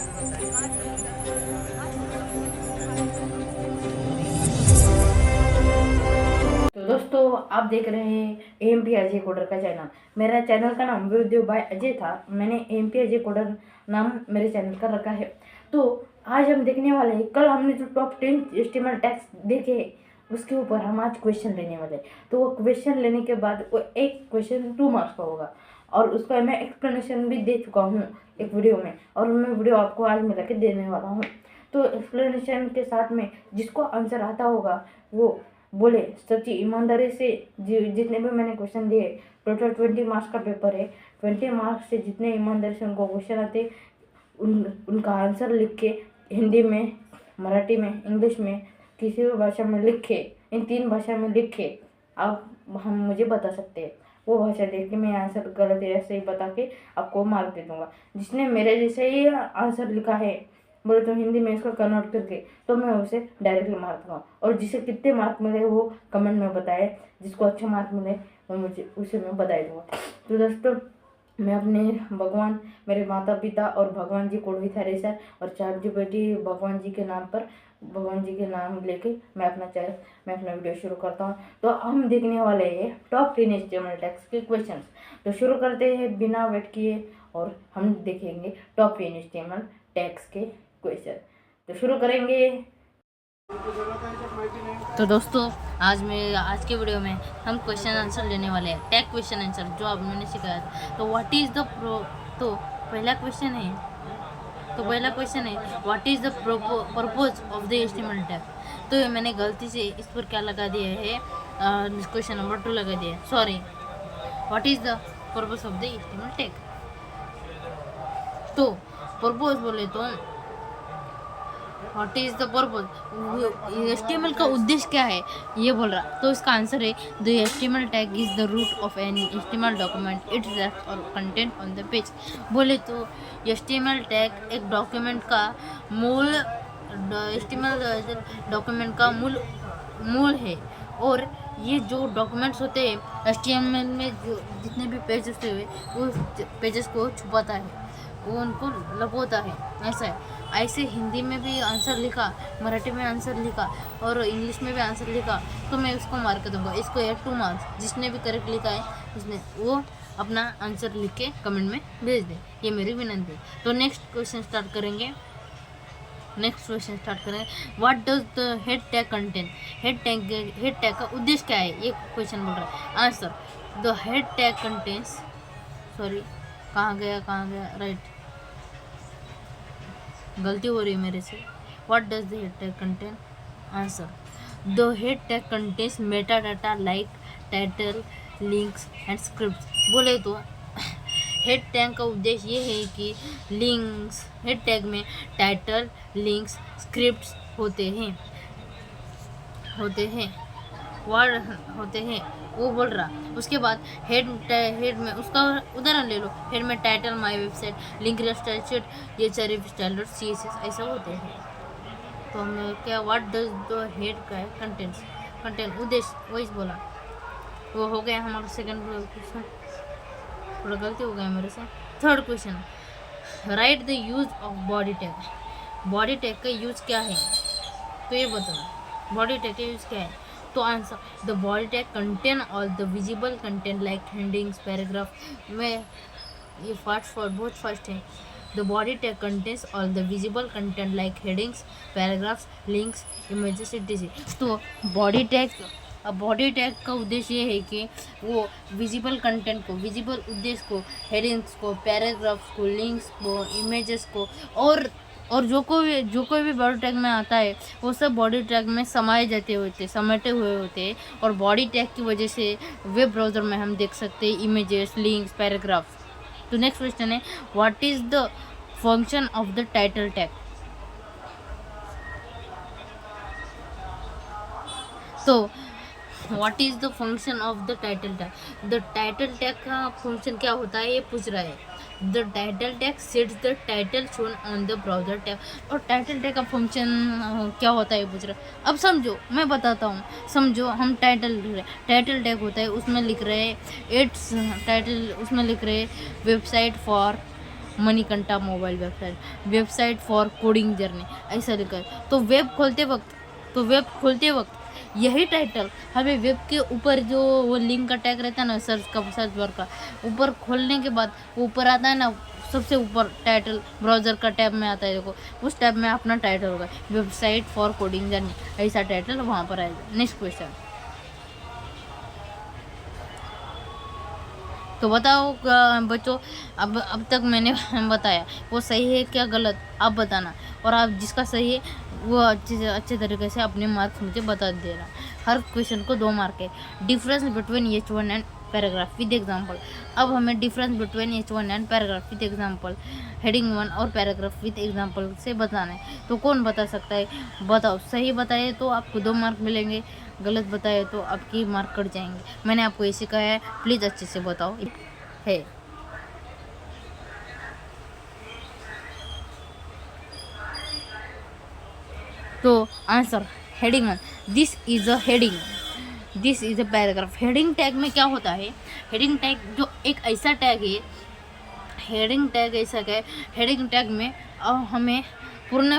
तो दोस्तों आप देख रहे हैं एएमपी अजय कोडर का चैनल। मेरा चैनल का नाम वीडियो बाय अजय था। मैंने एएमपी अजय कोडर नाम मेरे चैनल का रखा है। तो आज हम देखने वाले हैं, कल हमने जो टॉप 10 एस्टिमेल टैक्स देखे उसके ऊपर हम आज क्वेश्चन लेने वाले हैं। तो वो क्वेश्चन लेने के बाद वो एक क्वेश्चन 2 मार्क्स का होगा और उसका मैं एक्सप्लेनेशन भी दे चुका हूँ एक वीडियो में, और मैं वीडियो आपको आज मिला के देने वाला हूँ। तो एक्सप्लेनेशन के साथ में जिसको आंसर आता होगा वो बोले सच्ची ईमानदारी से। जितने भी मैंने क्वेश्चन दिए, टोटल 20 मार्क्स का पेपर है। 20 मार्क्स से जितने ईमानदारी से उनको क्वेश्चन आते उनका आंसर लिख के हिंदी में, मराठी में, इंग्लिश में, किसी भी भाषा में लिख के, इन 3 भाषा में लिख के आप हम मुझे बता सकते हैं। वो भाषा देख के मैं आंसर गलत है सही बता के आपको मार्क दे दूंगा। जिसने मेरे जैसे ही आंसर लिखा है बोले तो हिंदी में इसको कन्वर्ट करके, तो मैं उसे डायरेक्टली मार्क दूँगा। और जिसे कितने मार्क मिले वो कमेंट में बताए। जिसको अच्छे मार्क मिले वो मुझे उसे मैं बधाई दूँगा। तो दोस्तों मैं अपने भगवान, मेरे माता पिता और भगवान जी कोड विथ हरी सर और ChatGPT भगवान जी के नाम पर, भगवान जी के नाम लेके मैं अपना वीडियो शुरू करता हूँ। तो हम देखने वाले हैं टॉप 10 एस्टिमेल टैक्स के क्वेश्चंस। तो शुरू करते हैं बिना वेट किए और हम देखेंगे टॉप 10 एस्टिमेल टैक्स के क्वेश्चन। तो शुरू करेंगे। तो दोस्तों आज के वीडियो में हम क्वेश्चन आंसर लेने वाले हैं, टैग क्वेश्चन आंसर जो आप मैंने सिखाया था। तो व्हाट इज द तो पहला क्वेश्चन है what is the purpose of the HTML tag. तो मैंने गलती से इस पर क्या लगा दिया है, क्वेश्चन नंबर 2 लगा दिया है, sorry. What is the purpose of the HTML tag. तो पर्पज बोले तो व्हाट इज द पर्पज, एस्टिमेल का उद्देश्य क्या है ये बोल रहा। तो इसका आंसर है the HTML tag is the root of an HTML document, it text और कंटेंट ऑन द पेज। बोले तो एस्टिमेल टैग एक डॉक्यूमेंट का मूल, एस्टिमेल डॉक्यूमेंट का मूल है। और ये जो डॉक्यूमेंट्स होते हैं एस्टिमेल में, जो जितने भी पेज होते हुए उस पेजेस को छुपाता है, वो उनको लपोता है। ऐसा है। ऐसे हिंदी में भी आंसर लिखा, मराठी में आंसर लिखा और इंग्लिश में भी आंसर लिखा तो मैं उसको मार्क दूंगा। इसको 2 मार्क्स। जिसने भी करेक्ट लिखा है उसने वो अपना आंसर लिख के कमेंट में भेज दे, ये मेरी विनंती है। तो नेक्स्ट क्वेश्चन स्टार्ट करेंगे। What does the head tag contain. Head tag का उद्देश्य क्या है ये क्वेश्चन बोल रहा है। Answer the head tag contains, sorry कहाँ गया राइट, गलती हो रही है मेरे से। What does the head tag contain. Answer the head tag contains Meta data like title, links and script. बोले तो हेड टैग का उद्देश्य ये है कि लिंक्स, हेड टैग में टाइटल, लिंक्स, स्क्रिप्ट्स होते हैं वो बोल रहा। उसके बाद हेड में उसका उदाहरण ले लो। हेड में title my website, link style, ये सारे स्टाइल CSS ऐसा होते हैं। तो हमें क्या व्हाट डज द हेड का कंटेंट उद्देश्य वही बोला। वो हो गया हमारा सेकंड क्वेश्चन, थोड़ा गलती हो गया मेरे से। Third question, right the use of body tag. Body tag का यूज क्या है तो ये बताओ, बॉडी टैग का यूज क्या है। तो answer the body tag contain all the visible content like headings, paragraph में ये बहुत फास्ट है। The body tag contains all the visible content like headings, paragraphs, links, images etc। तो बॉडी टैग का उद्देश्य ये है कि वो विजिबल कंटेंट को, विजिबल उद्देश्य को, हेडिंग्स को, पैराग्राफ्स को, लिंक्स को, इमेजेस को और जो कोई भी बॉडी टैग में आता है वो सब बॉडी टैग में समेटे हुए होते हैं। और बॉडी टैग की वजह से वेब ब्राउज़र में हम देख सकते हैं इमेजेस, लिंक्स, पैराग्राफ्स। तो नेक्स्ट क्वेश्चन है what is the function of the title tag. तो what is the function of the title tag. The title tag का फंक्शन क्या होता है ये पूछ रहा है। The title tag sets the title shown on the browser tag. और टाइटल टैग का फंक्शन क्या होता है पूछ रहा है। अब समझो, मैं बताता हूँ। समझो हम टाइटल टैग होता है, उसमें लिख रहे हैं website for Manikantha mobile website for coding journey, ऐसा लिखा है। तो वेब खोलते वक्त यही टाइटल हमें वेब के ऊपर जो वो लिंक का टैग रहता है ना, सर्च बार का ऊपर खोलने के बाद ऊपर आता है ना, सबसे ऊपर टाइटल ब्राउज़र का टैब में आता है, देखो उस टैब में अपना टाइटल होगा वेबसाइट फॉर कोडिंग जर्नी, ऐसा टाइटल वहाँ पर आएगा। नेक्स्ट क्वेश्चन, तो बताओ बच्चों, अब तक मैंने बताया वो सही है क्या गलत, आप बताना, और आप जिसका सही है वो अच्छे तरीके से अपने मार्क्स मुझे बता देना। हर क्वेश्चन को 2 मार्क है। Difference between H1 and paragraph with example. अब हमें difference between H1 and paragraph with example, heading 1 और पैराग्राफ विद एग्जांपल से बताना है। तो कौन बता सकता है, बताओ। सही बताए तो आपको 2 मार्क मिलेंगे, गलत बताए तो आपकी मार्क कट जाएंगे। मैंने आपको ये सिखाया है, प्लीज़ अच्छे से बताओ है। तो answer, heading 1, this is a heading, this is a paragraph. Heading tag में क्या होता है, हेडिंग टैग जो एक ऐसा टैग है, हेडिंग टैग ऐसा क्या है, हेडिंग टैग में हमें पूरे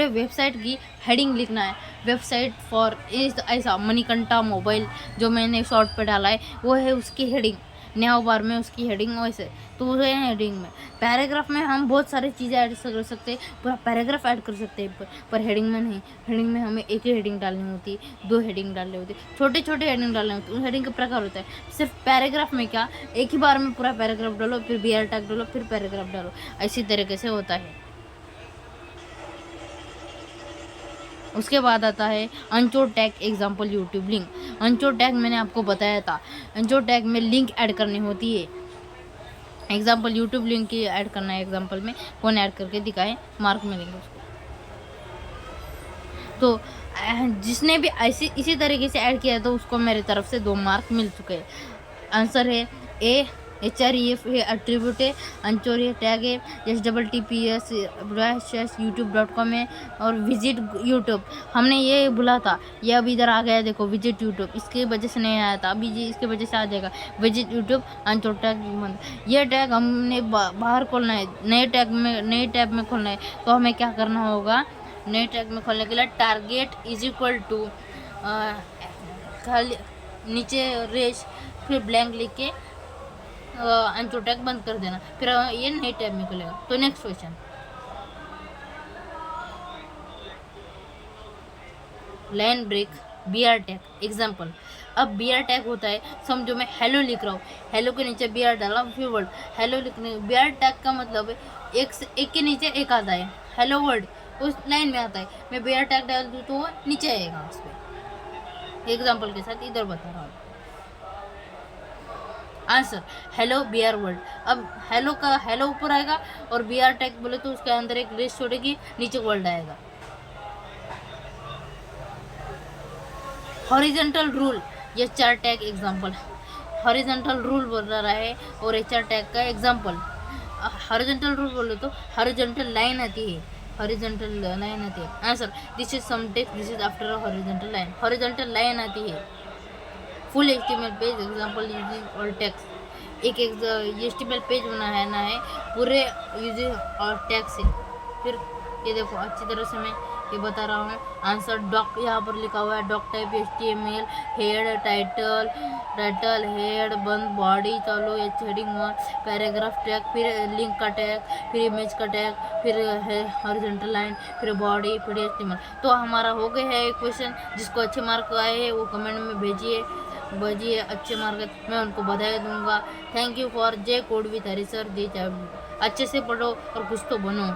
वेबसाइट की हेडिंग लिखना है। वेबसाइट फॉर इस ऐसा मणिकंठा मोबाइल जो मैंने शॉर्ट पे डाला है वो है उसकी हेडिंग, नया बार में उसकी हेडिंग वैसे, तो वो है हेडिंग में। पैराग्राफ में हम बहुत सारी चीज़ें ऐड कर सकते हैं, पूरा पैराग्राफ ऐड कर सकते हैं, पर हेडिंग में नहीं। हेडिंग में हमें एक ही हेडिंग डालनी होती, 2 हेडिंग डालनी होती, छोटे छोटे हेडिंग डालने होते। उन हेडिंग का प्रकार होता है। सिर्फ पैराग्राफ में क्या, एक ही बार में पूरा पैराग्राफ डालो, फिर BR टैग डालो, फिर पैराग्राफ डालो, इसी तरीके से होता है। उसके बाद आता है anchor tag example YouTube link. Anchor tag मैंने आपको बताया था, अनचोर टैग में लिंक ऐड करनी होती है। एग्जाम्पल यूट्यूब लिंक की ऐड करना है, एग्जाम्पल में कौन ऐड करके दिखाए, मार्क मिलेंगे उसको। तो जिसने भी इसी तरीके से ऐड किया तो उसको मेरी तरफ से 2 मार्क मिल चुके हैं। आंसर है ए, HREF है एट्रीब्यूट है, अनचोर है टैग है, https://youtube.com है, और विजिट यूट्यूब हमने ये बोला था, ये अब इधर आ गया, देखो विजिट यूट्यूब, इसकी वजह से नहीं आया था, अभी जी इसकी वजह से आ जाएगा। विजिट यूट्यूब, अनचोर टैग, ये टैग हमने बाहर खोलना है, नए टैब में खोलना है। तो हमें क्या करना होगा, नए टैग में खोलने के लिए टारगेट इज इक्वल टू खाली नीचे रेश, फिर ब्लैंक लिख के अनचोर टैग बंद कर देना, फिर ये नए टैब में खुलेगा। तो next question, line break, BR tag example. अब BR टैग होता है, समझो मैं हेलो लिख रहा हूँ, हेलो के नीचे BR डाला, फिर वर्ड हेलो लिखने। BR टैग का मतलब है एक के नीचे एक आता है, हेलो वर्ड उस लाइन में आता है, मैं BR टैग डाल दूँ तो वो नीचे आएगा उस पर। एग्जाम्पल के साथ इधर बता रहा हूँ। Answer, hello BR word. अब हेलो का हेलो ऊपर आएगा और BR टैग बोले तो उसके अंदर एक रेस छोड़ेगी, नीचे वर्ड आएगा। हॉरिजॉन्टल रूल, ये 4 टैग एग्जाम्पल। हॉरिजॉन्टल रूल बोल रहा है और HR टैग का एग्जाम्पल। हॉरिजॉन्टल रूल बोले तो हॉरिजॉन्टल लाइन आती है, हॉरिजॉन्टल लाइन आती है। Answer, this is some text, this is after a horizontal line. Horizontal line आती है। Full HTML page example using all tags. एक HTML पेज बनाना है पूरे यूजिंग और टैग से। फिर ये देखो अच्छी तरह से मैं ये बता रहा हूँ। आंसर डॉक, यहाँ पर लिखा हुआ है doc type HTML, head, title head, बंद, बॉडी, चलो ये हेडिंग 1, पैराग्राफ टैग, फिर लिंक का टैग, फिर इमेज का टैग, फिर है हॉरिजॉन्टल लाइन, फिर बॉडी, फिर HTML। तो हमारा हो गया है क्वेश्चन। जिसको अच्छे मार्क आए हैं वो कमेंट में भेजिए अच्छे मार्क, मैं उनको बधाई दूंगा। Thank you for J code with Hari sir. अच्छे से पढ़ो और कुछ तो बनो।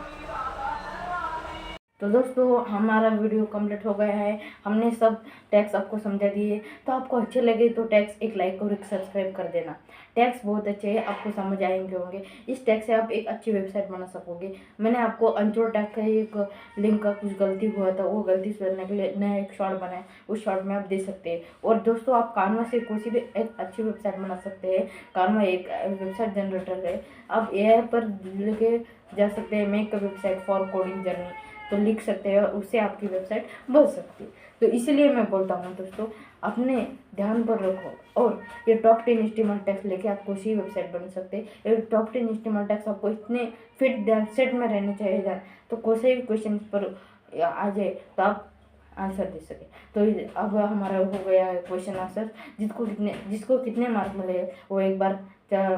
तो दोस्तों हमारा वीडियो कंप्लीट हो गया है, हमने सब टैग्स आपको समझा दिए। तो आपको अच्छे लगे तो टैग्स एक लाइक और एक सब्सक्राइब कर देना। टैग्स बहुत अच्छे हैं, आपको समझ आएंगे होंगे। इस टैग से आप एक अच्छी वेबसाइट बना सकोगे। मैंने आपको अनचोर टैग का एक लिंक का कुछ गलती हुआ था, वो गलती सुधारने के लिए नया एक शॉर्ट बनाया, उस शॉर्ट में आप दे सकते हैं। और दोस्तों आप कानवा से कोई भी एक अच्छी वेबसाइट बना सकते हैं। कानवा एक वेबसाइट जनरेटर है, आप AI पर लेके जा सकते हैं। Make a website for coding journey, तो लिख सकते हैं और उससे आपकी वेबसाइट बन सकती है। तो इसलिए मैं बोलता हूँ दोस्तों, अपने ध्यान पर रखो और ये टॉप 10 HTML टैग्स लेके आप कोई सी वेबसाइट बन सकते हैं। ये टॉप 10 HTML टैग्स आपको इतने फिट सेट में रहने चाहिए तो कोई से भी क्वेश्चन पर आ जाए तो आप आंसर दे सके। तो अब हमारा हो गया है क्वेश्चन आंसर। जिसको कितने मार्क मिले वो एक बार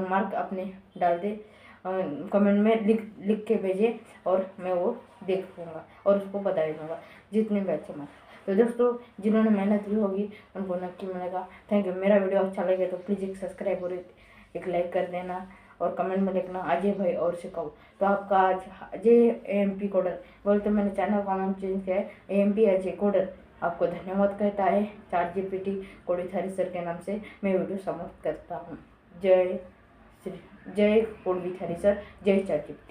मार्क अपने डाल दे, कमेंट में लिख के भेजे और मैं वो देखूँगा और उसको बता दूँगा जितने भी अच्छे मार्क्स। तो दोस्तों, जिन्होंने मेहनत की होगी उनको नक्की मिलेगा। Thank you. मेरा वीडियो अच्छा लगे तो प्लीज़ एक सब्सक्राइब और एक लाइक कर देना और कमेंट में लिखना अजय भाई और सिखाओ। तो आपका आज अजय AMP कोडर बोलते मैंने चैनल का नाम चेंज किया है, AMP अजय कोडर आपको धन्यवाद कहता है ChatGPT कोडविथारी सर के नाम से मैं वीडियो समाप्त करता हूँ। जय कोडविथारी सर, जय ChatGPT।